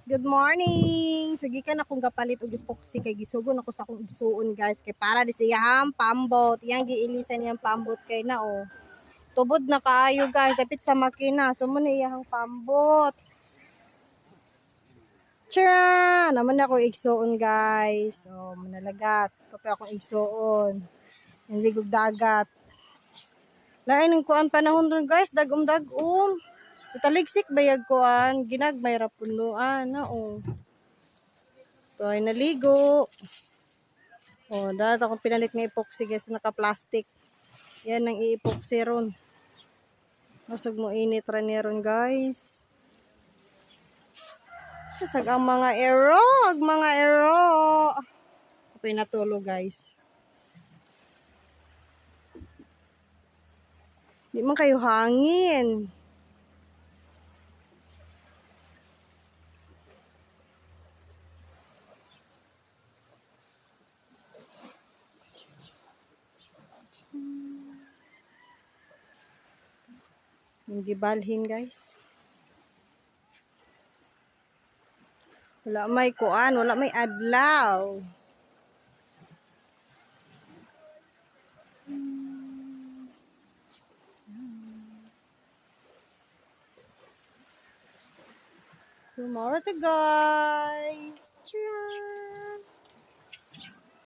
Good morning. Sige ka na kung gapalit og epoxy kay gisugon ako sa akong igsuon guys kay para di siyang pambot. Yang giilisan yang pambot kay na oh. Tubod na kaayo guys dapit sa makina. So mo na iyang pambot. Tira! Naman ako igsuon guys. So manalagat. Kape akong igsuon. Yung ligog dagat. Lain ng kuan panahon ron guys, dagom-dagom. Italigsik bayag kuan, ginagmay ra punuan na oh. So ay naligo. Oh, dahil akong pinalit ng epoxy guys, naka-plastic. Yan ang i-epoxy ron. Masag mo init ra ni ron guys. Sasag ang mga ero. Ako natulog guys. Di man kayo hangin. Hindi balhin guys. Wala may kuan, wala may adlaw. Tomorrow to guys.